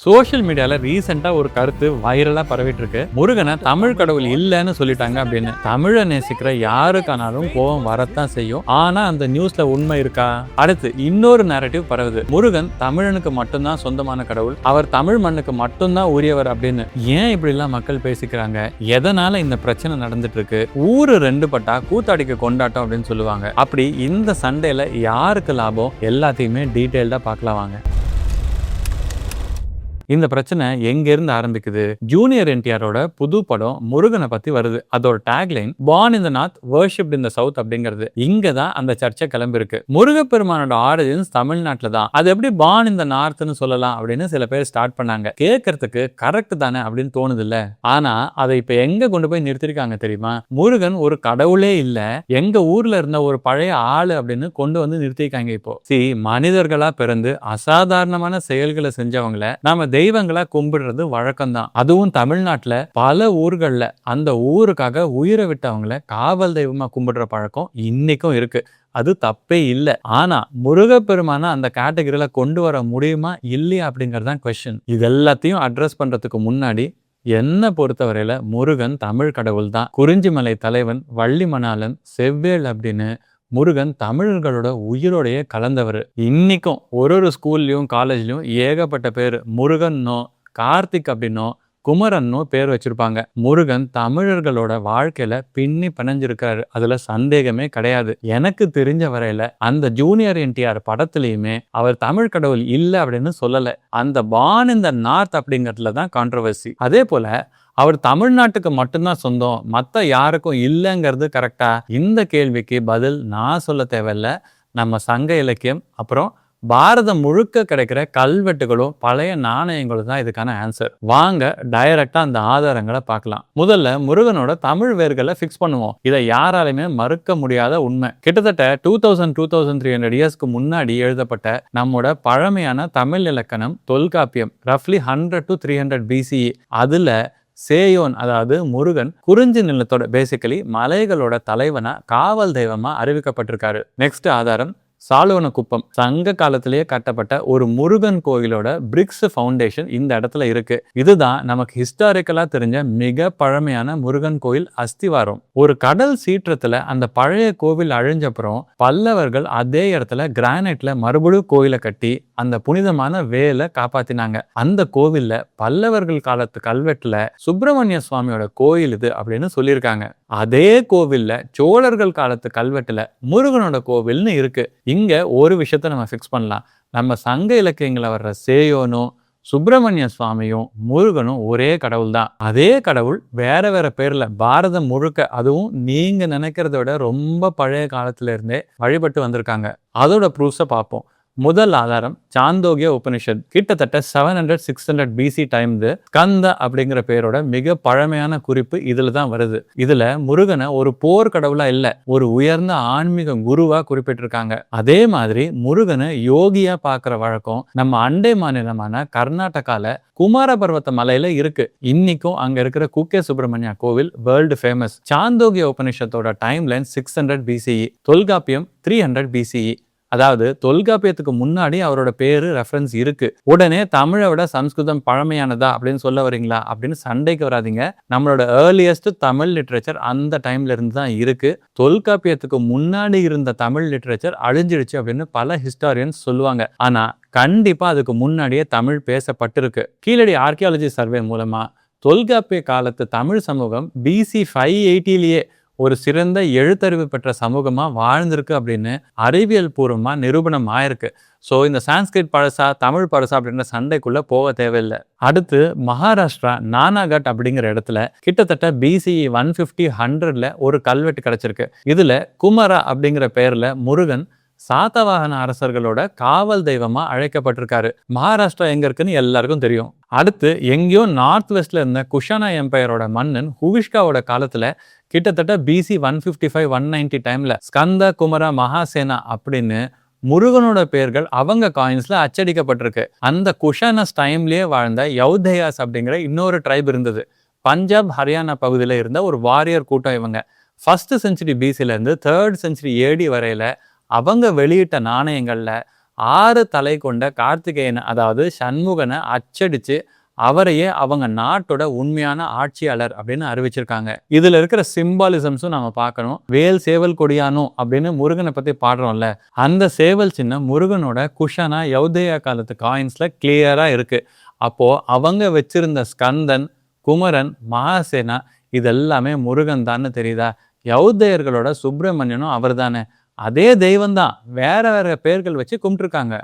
Social மீடியால ரீசெண்டா ஒரு கருத்து வைரலா பரவிட்டு இருக்கு. முருகனை தமிழ் கடவுள் இல்லைன்னு சொல்லிட்டாங்க அப்படின்னு. தமிழை நேசிக்கிற யாருக்கானாலும் கோபம் வரத்தான் செய்யும். ஆனா அந்த நியூஸ்ல உண்மை இருக்கா? அடுத்து இன்னொரு நேரட்டிவ் பரவுது. முருகன் தமிழனுக்கு மட்டும்தான் சொந்தமான கடவுள், அவர் தமிழ் மண்ணுக்கு மட்டும்தான் உரியவர் அப்படின்னு. ஏன் இப்படி எல்லாம் மக்கள் பேசிக்கிறாங்க? எதனால இந்த பிரச்சனை நடந்துட்டு இருக்கு? ஊரு ரெண்டு பட்டா கூத்தாடிக்கு கொண்டாட்டம் அப்படின்னு சொல்லுவாங்க. அப்படி இந்த சண்டையில யாருக்கு லாபம்? எல்லாத்தையுமே டீடைல்டா பார்க்கலாம் வாங்க. இந்த பிரச்சனை எங்க இருந்து ஆரம்பிக்குது? ஜூனியர் என்டிஆரோட புது படம் முருகனை பத்தி வருது. அதோட tagline born in the north worshipped in the south அப்படிங்கிறது. இங்க தான் அந்த சர்ச்சை கிளம்பி இருக்கு. முருகப்பெருமானோட ஆரிஜின்ஸ் தமிழ்நாட்டுல தான். அது எப்படி பார்ன் இன் தி நார்த்னு சொல்லலாம் அப்படின்னு சில பேர் ஸ்டார்ட் பண்ணாங்க. கேட்கறதுக்கு கரெக்ட் தானே அப்படின்னு தோணுது இல்ல? ஆனா அதை இப்ப எங்க கொண்டு போய் நிறுத்திருக்காங்க தெரியுமா? முருகன் ஒரு கடவுளே இல்ல, எங்க ஊர்ல இருந்த ஒரு பழைய ஆளு அப்படின்னு கொண்டு வந்து நிறுத்திருக்காங்க. இப்போ மனிதர்களா பிறந்து அசாதாரணமான செயல்களை செஞ்சவங்களை நாம தெய்வங்களா கும்பிடுறது வழக்கம்தான். அதுவும் தமிழ்நாட்டுல பல ஊர்கள்ல அந்த ஊருக்காக உயிரை விட்டவங்களை காவல் தெய்வமா கும்பிடுற பழக்கம் இன்னைக்கும் இருக்கு. அது தப்பே இல்லை. ஆனா முருகப்பெருமான அந்த கேட்டகரியில கொண்டு வர முடியுமா இல்லையா அப்படிங்கறதுதான் கொஸ்டின். இது எல்லாத்தையும் அட்ரஸ் பண்றதுக்கு முன்னாடி என்ன பொறுத்தவரையில முருகன் தமிழ் கடவுள் தான். குறிஞ்சிமலை தலைவன், வள்ளிமணாளன், செவ்வேள் அப்படின்னு முருகன் தமிழர்களோட உயிரோடைய கலந்தவர். இன்னைக்கும் ஒரு ஸ்கூல்லையும் காலேஜ்லயும் ஏகப்பட்ட பேர் முருகன்னோ கார்த்திக் அப்படின்னோ குமரன்னோ பேர் வச்சிருப்பாங்க. முருகன் தமிழர்களோட வாழ்க்கையில பின்னி பிணைஞ்சிருக்காரு, அதுல சந்தேகமே கிடையாது. எனக்கு தெரிஞ்ச வரையில அந்த ஜூனியர் என்டிஆர் படத்துலயுமே அவர் தமிழ் கடவுள் இல்லை அப்படின்னு சொல்லல. அந்த பார்ன் இன் தி நார்த் அப்படிங்கிறதுல தான் கான்ட்ரோவர்சி. அதே போல அவர் தமிழ்நாட்டுக்கு மட்டும்தான் சொந்தம், மற்ற யாருக்கும் இல்லைங்கிறது கரெக்டா? இந்த கேள்விக்கு பதில் நான் சொல்ல தேவையில்லை. நம்ம சங்க இலக்கியம் அப்புறம் பாரதம் முழுக்க கிடைக்கிற கல்வெட்டுகளும் பழைய நாணயங்களும் தான் இதுக்கான ஆன்சர். வாங்க டைரக்டா அந்த ஆதாரங்களை பார்க்கலாம். முதல்ல முருகனோட தமிழ் வேர்களை ஃபிக்ஸ் பண்ணுவோம். இதை யாராலுமே மறுக்க முடியாத உண்மை. கிட்டத்தட்ட 2300 இயர்ஸ்க்கு முன்னாடி எழுதப்பட்ட நம்மோட பழமையான தமிழ் இலக்கணம் தொல்காப்பியம் ரஃப்லி 100 to 300 BCE. அதுல சேயோன் அதாவது முருகன் குறிஞ்சி நிலத்தோட பேசிக்கலி மலைகளோட தலைவனா காவல் தெய்வமா அறிவிக்கப்பட்டிருக்காரு. நெக்ஸ்ட் ஆதாரம் சாலோன குப்பம். சங்க காலத்திலேயே கட்டப்பட்ட ஒரு முருகன் கோயிலோட பிரிக்ஸ் ஃபவுண்டேஷன் இந்த இடத்துல இருக்கு. இதுதான் நமக்கு ஹிஸ்டாரிக்கலா தெரிஞ்ச மிக பழமையான முருகன் கோயில் அஸ்திவாரம். ஒரு கடல் சீற்றத்துல அந்த பழைய கோவில் அழிஞ்சப்புறம் பல்லவர்கள் அதே இடத்துல கிரானைட்ல மறுபடியும் கோயிலை கட்டி அந்த புனிதமான வேலை காப்பாத்தினாங்க. அந்த கோவில்ல பல்லவர்கள் காலத்து கல்வெட்டுல சுப்பிரமணிய சுவாமியோட கோயில் இது அப்படின்னு சொல்லியிருக்காங்க. அதே கோவில்ல சோழர்கள் காலத்து கல்வெட்டுல முருகனோட கோவில்னு இருக்கு. இங்க ஒரு விஷயத்த நம்ம ஃபிக்ஸ் பண்ணலாம். நம்ம சங்க இலக்கியங்களை வர்ற சேயோனும் சுப்பிரமணிய சுவாமியும் முருகனும் ஒரே கடவுள் தான். அதே கடவுள் வேற வேற பேர்ல பாரதம் முழுக்க, அதுவும் நீங்க நினைக்கிறத விட ரொம்ப பழைய காலத்துல இருந்தே வழிபட்டு வந்திருக்காங்க. அதோட ப்ரூஃப்ஸை பார்ப்போம். முதல் ஆதாரம் சாந்தோக்கிய உபனிஷத். கிட்டத்தட்ட 700-600 BC டைம்து ஸ்கந்த அப்படிங்கிற பேரோட மிக பழமையான குறிப்பு இதுல தான் வருது. இதுல முருகனை ஒரு போர் கடவுளா இல்ல, ஒரு உயர்ந்த ஆன்மீக குருவா குறிப்பிட்டிருக்காங்க. அதே மாதிரி முருகனை யோகியா பாக்குற வழக்கம் நம்ம அண்டை மாநிலமான கர்நாடகால குமார பர்வத்த மலையில இருக்கு. இன்னைக்கும் அங்க இருக்கிற குக்கே சுப்பிரமணியா கோவில் வேர்ல்டு ஃபேமஸ். சாந்தோக்கிய உபனிஷத்தோட timeline 600 BCE, Tolkappiyam 300 BCE. அதாவது தொல்காப்பியத்துக்கு முன்னாடி அவரோட பேரு ரெஃபரன்ஸ் இருக்கு. உடனே தமிழை விட சம்ஸ்கிருதம் பழமையானதா அப்படின்னு சொல்ல வரீங்களா அப்படின்னு சண்டைக்கு வராதிங்க. நம்மளோட ஏர்லியஸ்ட் தமிழ் லிட்ரேச்சர் அந்த டைம்ல இருந்து தான் இருக்கு. தொல்காப்பியத்துக்கு முன்னாடி இருந்த தமிழ் லிட்ரேச்சர் அழிஞ்சிடுச்சு அப்படின்னு பல ஹிஸ்டாரியன்ஸ் சொல்லுவாங்க. ஆனா கண்டிப்பா அதுக்கு முன்னாடியே தமிழ் பேசப்பட்டிருக்கு. கீழடி ஆர்கியாலஜி சர்வே மூலமா தொல்காப்பிய காலத்து தமிழ் சமூகம் BC 580 ஒரு சிறந்த எழுத்தறிவு பெற்ற சமூகமா வாழ்ந்திருக்கு அப்படின்னு அறிவியல் பூர்வமா நிரூபணம் ஆயிருக்கு. ஸோ இந்த சான்ஸ்கிரிட் பழசா தமிழ் பழசா அப்படின்ற சண்டைக்குள்ள போக தேவையில்லை. அடுத்து மகாராஷ்டிரா நானாகட் அப்படிங்கிற இடத்துல கிட்டத்தட்ட BCE 150-100ல ஒரு கல்வெட்டு கிடைச்சிருக்கு. இதுல குமரா அப்படிங்கிற பெயர்ல முருகன் சாத்தவாகன அரசர்களோட காவல் தெய்வமா அழைக்கப்பட்டிருக்காரு. மகாராஷ்டிரா எங்க இருக்குன்னு எல்லாருக்கும் தெரியும். அடுத்து எங்கேயோ நார்த் வெஸ்ட்ல இருந்த குஷானா எம்பையரோட மன்னன் ஹுவிஷ்காவோட காலத்துல கிட்டத்தட்ட BC 155-190 டைம்ல ஸ்கந்த குமரா மகாசேனா அப்படின்னு முருகனோட பேர்கள் அவங்க காயின்ஸ்ல அச்சடிக்கப்பட்டிருக்கு. அந்த குஷானஸ் டைம்லயே வாழ்ந்த யௌதேயாஸ் அப்படிங்கிற இன்னொரு ட்ரைப் இருந்தது. பஞ்சாப் ஹரியானா பகுதியில இருந்த ஒரு வாரியர் கூட்டம் இவங்க. 1st century BCல இருந்து 3rd century AD வரையில அவங்க வெளியிட்ட நாணயங்கள்ல 6 தலை கொண்ட கார்த்திகேயனை, அதாவது சண்முகனை அச்சடிச்சு அவரையே அவங்க நாட்டோட உண்மையான ஆட்சியாளர் அப்படின்னு அறிவிச்சிருக்காங்க. இதுல இருக்கிற சிம்பாலிசம்ஸும் நம்ம பார்க்கணும். வேல் சேவல் கொடியானும் அப்படின்னு முருகனை பத்தி பாடுறோம்ல, அந்த சேவல் சின்னம் முருகனோட குஷானா யௌதேயா காலத்து காயின்ஸ்ல கிளியரா இருக்கு. அப்போ அவங்க வச்சிருந்த ஸ்கந்தன், குமரன், மகாசேனா இதெல்லாமே முருகன் தான்னு தெரியுதா? யௌதேயர்களோட சுப்பிரமணியனும் அவர் தானே, அதே தெய்வம் தான், வேற வேற பேர்கள் வச்சு கும்பிட்டுருக்காங்க.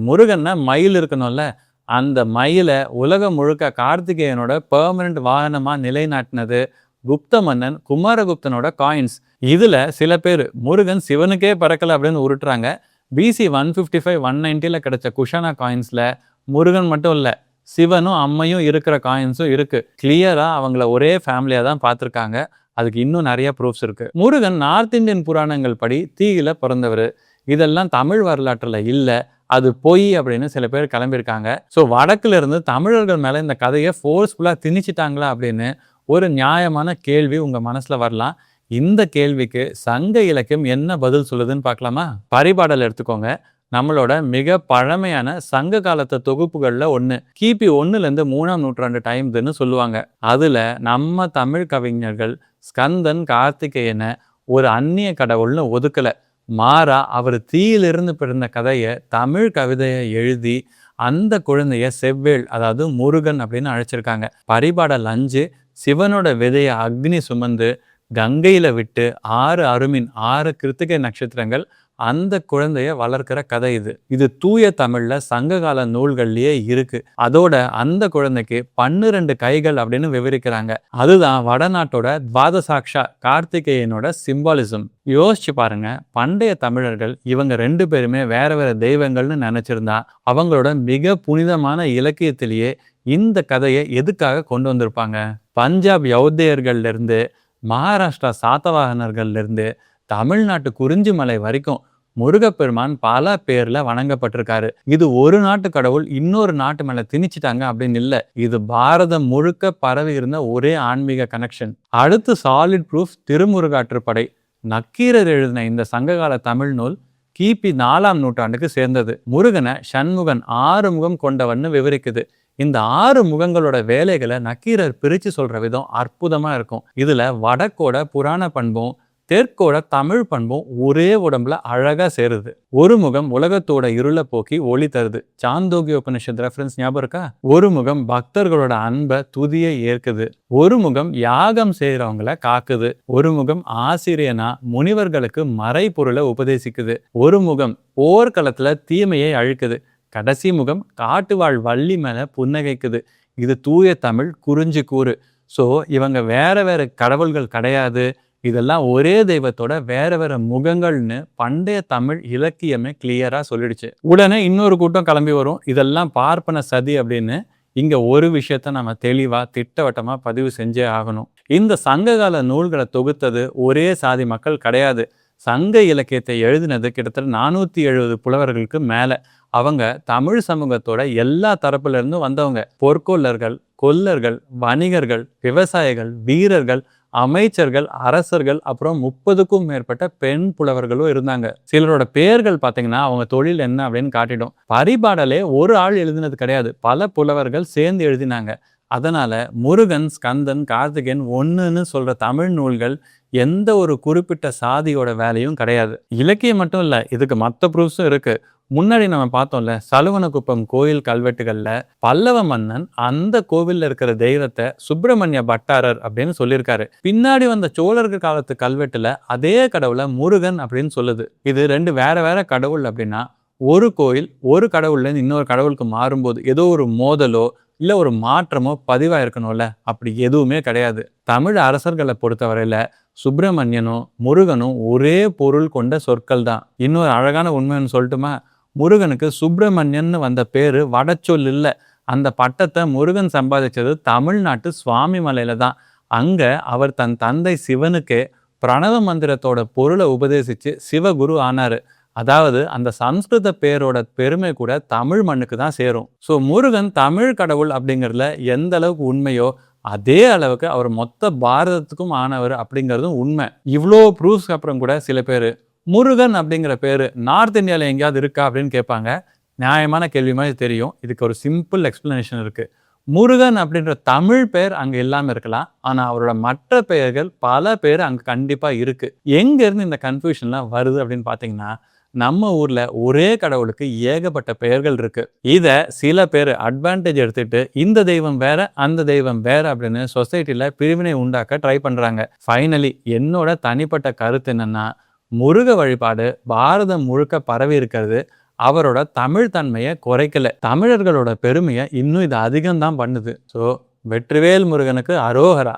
முருகன்னா மயில் இருக்கணும்ல, அந்த மயில உலகம் முழுக்க கார்த்திகேயனோட பெர்மனன்ட் வாகனமா நிலைநாட்டினது குப்த மன்னன் குமாரகுப்தனோட காயின்ஸ். இதுல சில பேர் முருகன் சிவனுக்கே பறக்கல அப்படின்னு உருட்டுறாங்க. BC 155 190ல கிடைச்ச குஷானா காயின்ஸ்ல முருகன் மட்டும் இல்ல, சிவனும் அம்மையும் இருக்கிற காயின்ஸும் இருக்கு. கிளியரா அவங்கள ஒரே ஃபேமிலியா தான் பார்த்துருக்காங்க. அதுக்கு இன்னும் நிறைய ப்ரூஃப்ஸ் இருக்கு. முருகன் நார்த் இந்தியன் புராணங்கள் படி தீயில பிறந்தவர். இதெல்லாம் தமிழ் வரலாற்றுல இல்ல, அது பொய் அப்படின்னு சில பேர் கிளம்பியிருக்காங்க. ஸோ வடக்குல இருந்து தமிழர்கள் மேல இந்த கதையை ஃபோர்ஸ்ஃபுல்லா திணிச்சிட்டாங்களா அப்படின்னு ஒரு நியாயமான கேள்வி உங்க மனசுல வரலாம். இந்த கேள்விக்கு சங்க இலக்கியம் என்ன பதில் சொல்லுதுன்னு பார்க்கலாமா? பரிபாடல் எடுத்துக்கோங்க. நம்மளோட மிக பழமையான சங்க காலத்து தொகுப்புகள்ல ஒண்ணு. கிபி 1லேருந்து 3ஆம் நூற்றாண்டு டைம்துன்னு சொல்லுவாங்க. அதுல நம்ம தமிழ் கவிஞர்கள் ஸ்கந்தன் கார்த்திகேயனை ஒரு அந்நிய கடவுள்னு ஒதுக்கல. மாறா அவர் தீயிலிருந்து பிறந்த கதையை தமிழ் கவிதையை எழுதி அந்த குழந்தைய செவ்வேள், அதாவது முருகன் அப்படின்னு அழைச்சிருக்காங்க. பரிபாடல் 5 சிவனோட விதையை அக்னி சுமந்து கங்கையில விட்டு 6 அருமின் 6 கிருத்திகை நட்சத்திரங்கள் அந்த குழந்தைய வளர்க்கிற கதை இது. இது தூய தமிழ்ல சங்ககால நூல்கள்லயே இருக்கு. அதோட அந்த குழந்தைக்கு 12 கைகள் அப்படின்னு விவரிக்கிறாங்க. அதுதான் வடநாட்டோட துவாதசாக்ஷா கார்த்திகேயனோட சிம்பாலிசம். யோசிச்சு பாருங்க, பண்டைய தமிழர்கள் இவங்க 2 பேருமே வேற வேற தெய்வங்கள்னு நினைச்சிருந்தா அவங்களோட மிக புனிதமான இலக்கியத்திலேயே இந்த கதையை எதுக்காக கொண்டு வந்திருப்பாங்க? பஞ்சாப் யௌதேயர்கள்ல இருந்து மகாராஷ்டிரா சாத்தவாகனர்கள்ல இருந்து தமிழ்நாட்டு குறிஞ்சி மலை வரைக்கும் முருகப்பெருமான் பல பேர்ல வணங்கப்பட்டிருக்காரு. இது ஒரு நாட்டு கடவுள் இன்னொரு நாட்டு மேல திணிச்சிட்டாங்க அப்படின்னு இல்ல, இது பாரதம் முழுக்க பரவி இருந்த ஒரே ஆன்மீக கனெக்ஷன். அடுத்து சாலிட் ப்ரூஃப் திருமுருகாற்றுப்படை. நக்கீரர் எழுதின இந்த சங்ககால தமிழ் நூல் கிபி 4ஆம் நூற்றாண்டுக்கு சேர்ந்தது. முருகனை சண்முகன் 6 முகம் கொண்டவன்னு விவரிக்குது. இந்த 6 முகங்களோட வேலைகளை நக்கீரர் பிரிச்சு சொல்ற விதம் அற்புதமா இருக்கும். இதுல வடக்கோட புராண பண்பும் தெற்கோட தமிழ் பண்பும் ஒரே உடம்புல அழகா சேருது. ஒரு முகம் உலகத்தோட இருளை போக்கி ஒளி தருது. சாந்தோக்கிய உபனிஷத் ரெஃபரன்ஸ் ஞாபகம் இருக்கா? ஒரு முகம் பக்தர்களோட அன்பை துதியை ஏற்குது. ஒரு முகம் யாகம் செய்யறவங்களை காக்குது. ஒரு முகம் ஆசிரியனா முனிவர்களுக்கு மறைபொருளை உபதேசிக்குது. ஒரு முகம் போர்க்களத்துல தீமையை அழிக்குது. கடைசி முகம் காட்டுவாழ் வள்ளி மேல புன்னகைக்குது. இது தூய தமிழ் குறிஞ்சி கூறு. ஸோ இவங்க வேற வேற கடவுள்கள் கிடையாது, இதெல்லாம் ஒரே தெய்வத்தோட வேற வேற முகங்கள்னு பண்டைய தமிழ் இலக்கியமே கிளியரா சொல்லிடுச்சு. உடனே இன்னொரு கூட்டம் கிளம்பி வரும், இதெல்லாம் பார்ப்பன சதி அப்படின்னு. இங்க ஒரு விஷயத்த நம்ம தெளிவா திட்டவட்டமா பதிவு செஞ்சே ஆகணும். இந்த சங்ககால நூல்களை தொகுத்தது ஒரே சாதி மக்கள் கிடையாது. சங்க இலக்கியத்தை எழுதினது கிட்டத்தட்ட 470 புலவர்களுக்கு மேல. அவங்க தமிழ் சமூகத்தோட எல்லா தரப்புல இருந்தும் வந்தவங்க. பொற்கொல்லர்கள், கொல்லர்கள், வணிகர்கள், விவசாயிகள், வீரர்கள், அமைச்சர்கள், அரசர்கள், அப்புறம் 30க்கும் மேற்பட்ட பெண் புலவர்களும் இருந்தாங்க. சிலரோட பேர்கள் பார்த்தீங்கன்னா அவங்க தொழில் என்ன அப்படின்னு காட்டிடும். பரிபாடலே ஒரு ஆள் எழுதினது கிடையாது, பல புலவர்கள் சேர்ந்து எழுதினாங்க. அதனால முருகன், ஸ்கந்தன், கார்த்திகேயன் ஒன்றுன்னு சொல்ற தமிழ் நூல்கள் எந்த ஒரு குறிப்பிட்ட சாதியோட வேலையும் கிடையாது. இலக்கியம் மட்டும் இல்லை, இதுக்கு மற்ற ப்ரூஃப்ஸும் இருக்கு. முன்னாடி நம்ம பார்த்தோம்ல, சலுவனகுப்பம் கோயில் கல்வெட்டுகள்ல பல்லவ மன்னன் அந்த கோவில்ல இருக்கிற தெய்வத்தை சுப்பிரமணிய பட்டாரர் அப்படின்னு சொல்லியிருக்காரு. பின்னாடி வந்த சோழர்கள் காலத்து கல்வெட்டுல அதே கடவுளை முருகன் அப்படின்னு சொல்லுது. இது 2 வேற வேற கடவுள் அப்படின்னா ஒரு கோயில் ஒரு கடவுள்ல இருந்து இன்னொரு கடவுளுக்கு மாறும்போது ஏதோ ஒரு மோதலோ இல்ல ஒரு மாற்றமோ பதிவாயிருக்கணும்ல, அப்படி எதுவுமே கிடையாது. தமிழ் அரசர்களை பொறுத்தவரையில சுப்பிரமணியனும் முருகனும் ஒரே பொருள் கொண்ட சொற்கள் தான். இன்னொரு அழகான உண்மைன்னு சொல்லட்டுமா? முருகனுக்கு சுப்பிரமணியன்னு வந்த பேரு வடச்சொல் இல்லை. அந்த பட்டத்தை முருகன் சம்பாதிச்சது தமிழ்நாட்டு சுவாமி மலையில தான். அங்க அவர் தன் தந்தை சிவனுக்கே பிரணவ மந்திரத்தோட பொருளை உபதேசிச்சு சிவகுரு ஆனாரு. அதாவது அந்த சம்ஸ்கிருத பேரோட பெருமை கூட தமிழ் மண்ணுக்கு தான் சேரும். ஸோ முருகன் தமிழ் கடவுள் அப்படிங்கிறதுல எந்த அளவுக்கு உண்மையோ அதே அளவுக்கு அவர் மொத்த பாரதத்துக்கும் ஆனவர் அப்படிங்கிறதும் உண்மை. இவ்வளோ ப்ரூஃப்ஸ்க்கு அப்புறம் கூட சில பேர் முருகன் அப்படிங்கிற பேரு நார்த் இந்தியாவில் எங்கேயாவது இருக்கா அப்படின்னு கேட்பாங்க. நியாயமான கேள்வி மாதிரி தெரியும். இதுக்கு ஒரு சிம்பிள் எக்ஸ்பிளனேஷன் இருக்கு. முருகன் அப்படின்ற தமிழ் பெயர் அங்க இல்லாம இருக்கலாம். ஆனா அவரோட மற்ற பெயர்கள் பல பேர் அங்க கண்டிப்பா இருக்கு. எங்க இருந்து இந்த கன்ஃபியூஷன்லாம் வருது அப்படின்னு பார்த்தீங்கன்னா, நம்ம ஊர்ல ஒரே கடவுளுக்கு ஏகப்பட்ட பெயர்கள் இருக்கு. இத சில பேர் அட்வான்டேஜ் எடுத்துட்டு இந்த தெய்வம் வேற, அந்த தெய்வம் வேற அப்படின்னு சொசைட்டில பிரிவினை உண்டாக்க ட்ரை பண்றாங்க. ஃபைனலி என்னோட தனிப்பட்ட கருத்து என்னன்னா, முருக வழிபாடு பாரதம் முழுக்க பரவி இருக்கிறது அவரோட தமிழ் தன்மையை குறைக்கல. தமிழர்களோட பெருமையை இன்னும் இது அதிகம் தான் பண்ணுது. ஸோ வெற்றிவேல் முருகனுக்கு அரோகரா.